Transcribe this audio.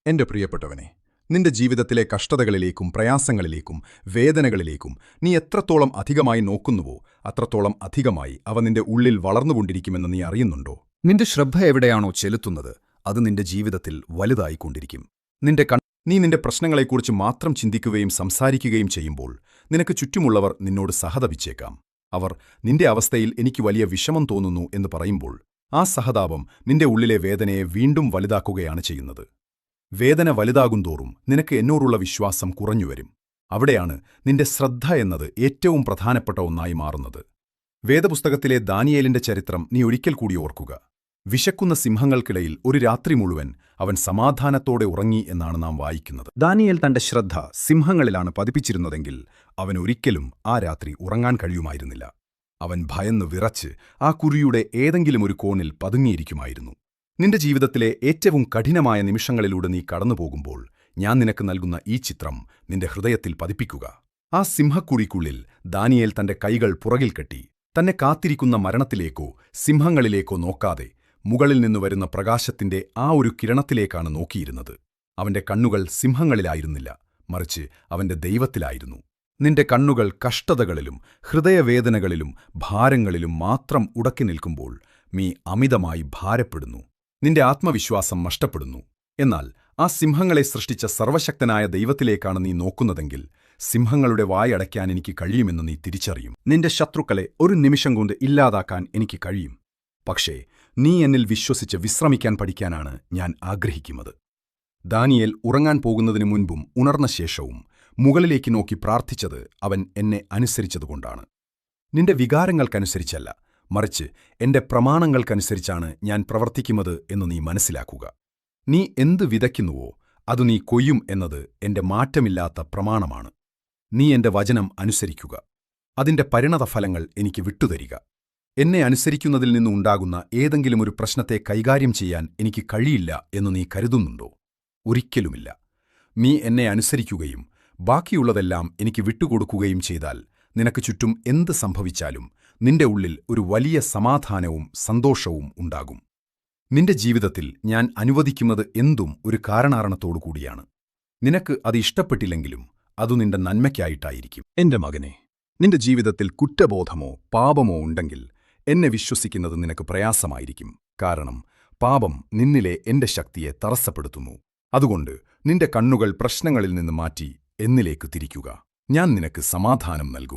എന്റെ പ്രിയപ്പെട്ടവനെ, നിന്റെ ജീവിതത്തിലെ കഷ്ടതകളിലേക്കും പ്രയാസങ്ങളിലേക്കും വേദനകളിലേക്കും നീ എത്രത്തോളം അധികമായി നോക്കുന്നുവോ അത്രത്തോളം അധികമായി അവ നിന്റെ ഉള്ളിൽ വളർന്നുകൊണ്ടിരിക്കുമെന്ന് നീ അറിയുന്നുണ്ടോ? നിന്റെ ശ്രദ്ധ എവിടെയാണോ ചെലുത്തുന്നത് അത് നിന്റെ ജീവിതത്തിൽ വലുതായിക്കൊണ്ടിരിക്കും. നീ നിന്റെ പ്രശ്നങ്ങളെക്കുറിച്ച് മാത്രം ചിന്തിക്കുകയും സംസാരിക്കുകയും ചെയ്യുമ്പോൾ നിനക്ക് ചുറ്റുമുള്ളവർ നിന്നോട് സഹതപിച്ചേക്കാം. അവർ നിന്റെ അവസ്ഥയിൽ എനിക്ക് വലിയ വിഷമം തോന്നുന്നു എന്ന് പറയുമ്പോൾ ആ സഹതാപം നിന്റെ ഉള്ളിലെ വേദനയെ വീണ്ടും വലുതാക്കുകയാണ് ചെയ്യുന്നത്. വേദന വലുതാകുന്തോറും നിനക്ക് എന്നോടുള്ള വിശ്വാസം കുറഞ്ഞുവരും. അവിടെയാണ് നിന്റെ ശ്രദ്ധ എന്നത് ഏറ്റവും പ്രധാനപ്പെട്ട ഒന്നായി മാറുന്നത്. വേദപുസ്തകത്തിലെ ദാനിയേലിന്റെ ചരിത്രം നീ ഒരിക്കൽ കൂടി ഓർക്കുക. വിശക്കുന്ന സിംഹങ്ങൾക്കിടയിൽ ഒരു രാത്രി മുഴുവൻ അവൻ സമാധാനത്തോടെ ഉറങ്ങി എന്നാണ് നാം വായിക്കുന്നത്. ദാനിയേൽ തന്റെ ശ്രദ്ധ സിംഹങ്ങളിലാണ് പതിപ്പിച്ചിരുന്നതെങ്കിൽ അവനൊരിക്കലും ആ രാത്രി ഉറങ്ങാൻ കഴിയുമായിരുന്നില്ല. അവൻ ഭയന്ന് വിറച്ച് ആ കുഴിയുടെ ഏതെങ്കിലും ഒരു കോണിൽ പതുങ്ങിയിരിക്കുമായിരുന്നു. നിന്റെ ജീവിതത്തിലെ ഏറ്റവും കഠിനമായ നിമിഷങ്ങളിലൂടെ നീ കടന്നുപോകുമ്പോൾ ഞാൻ നിനക്ക് നൽകുന്ന ഈ ചിത്രം നിന്റെ ഹൃദയത്തിൽ പതിപ്പിക്കുക. ആ സിംഹക്കുഴിക്കുള്ളിൽ ദാനിയേൽ തന്റെ കൈകൾ പുറകിൽ കെട്ടി തന്നെ കാത്തിരിക്കുന്ന മരണത്തിലേക്കോ സിംഹങ്ങളിലേക്കോ നോക്കാതെ മുകളിൽ നിന്ന് വരുന്ന പ്രകാശത്തിന്റെ ആ ഒരു കിരണത്തിലേക്കാണ് നോക്കിയിരുന്നത്. അവന്റെ കണ്ണുകൾ സിംഹങ്ങളിലായിരുന്നില്ല, മറിച്ച് അവന്റെ ദൈവത്തിലായിരുന്നു. നിന്റെ കണ്ണുകൾ കഷ്ടതകളിലും ഹൃദയവേദനകളിലും ഭാരങ്ങളിലും മാത്രം ഉടക്കി നിൽക്കുമ്പോൾ നീ അമിതമായി ഭാരപ്പെടുന്നു. നിന്റെ ആത്മവിശ്വാസം നഷ്ടപ്പെടുന്നു. എന്നാൽ ആ സിംഹങ്ങളെ സൃഷ്ടിച്ച സർവശക്തനായ ദൈവത്തിലേക്കാണ് നീ നോക്കുന്നതെങ്കിൽ സിംഹങ്ങളുടെ വായടയ്ക്കാൻ എനിക്ക് കഴിയുമെന്ന് നീ തിരിച്ചറിയും. നിന്റെ ശത്രുക്കളെ ഒരു നിമിഷം കൊണ്ട് ഇല്ലാതാക്കാൻ എനിക്ക് കഴിയും. പക്ഷേ നീ എന്നിൽ വിശ്വസിച്ച് വിശ്രമിക്കാൻ പഠിക്കാനാണ് ഞാൻ ആഗ്രഹിക്കുന്നത്. ദാനിയേൽ ഉറങ്ങാൻ പോകുന്നതിനു മുൻപും ഉണർന്ന ശേഷവും മുകളിലേക്ക് നോക്കി പ്രാർത്ഥിച്ചത് അവൻ എന്നെ അനുസരിച്ചതുകൊണ്ടാണ്. നിന്റെ വികാരങ്ങൾക്കനുസരിച്ചല്ല, മറിച്ച് എന്റെ പ്രമാണങ്ങൾക്കനുസരിച്ചാണ് ഞാൻ പ്രവർത്തിക്കുന്നത് എന്ന് നീ മനസ്സിലാക്കുക. നീ എന്ത് വിതയ്ക്കുന്നുവോ അത് നീ കൊയ്യും എന്നത് എന്റെ മാറ്റമില്ലാത്ത പ്രമാണമാണ്. നീ എന്റെ വചനം അനുസരിക്കുക. അതിന്റെ പരിണതഫലങ്ങൾ എനിക്ക് വിട്ടുതരിക. എന്നെ അനുസരിക്കുന്നതിൽ നിന്നുണ്ടാകുന്ന ഏതെങ്കിലും ഒരു പ്രശ്നത്തെ കൈകാര്യം ചെയ്യാൻ എനിക്ക് കഴിയില്ല എന്ന് നീ കരുതുന്നുണ്ടോ? ഒരിക്കലുമില്ല. നീ എന്നെ അനുസരിക്കുകയും ബാക്കിയുള്ളതെല്ലാം എനിക്ക് വിട്ടുകൊടുക്കുകയും ചെയ്താൽ നിനക്ക് ചുറ്റും എന്ത് സംഭവിച്ചാലും നിന്റെ ഉള്ളിൽ ഒരു വലിയ സമാധാനവും സന്തോഷവും ഉണ്ടാകും. നിന്റെ ജീവിതത്തിൽ ഞാൻ അനുവദിക്കുന്നത് എന്തും ഒരു കാരണാരണത്തോടുകൂടിയാണ്. നിനക്ക് അത് ഇഷ്ടപ്പെട്ടില്ലെങ്കിലും അതു നിന്റെ നന്മയ്ക്കായിട്ടായിരിക്കും. എന്റെ മകനെ, നിന്റെ ജീവിതത്തിൽ കുറ്റബോധമോ പാപമോ ഉണ്ടെങ്കിൽ എന്നെ വിശ്വസിക്കുന്നത് നിനക്ക് പ്രയാസമായിരിക്കും. കാരണം പാപം നിന്നിലെ എന്റെ ശക്തിയെ തടസ്സപ്പെടുത്തുന്നു. അതുകൊണ്ട് നിന്റെ കണ്ണുകൾ പ്രശ്നങ്ങളിൽ നിന്ന് മാറ്റി എന്നിലേക്ക് തിരിക്കുക. ഞാൻ നിനക്ക് സമാധാനം നൽകും.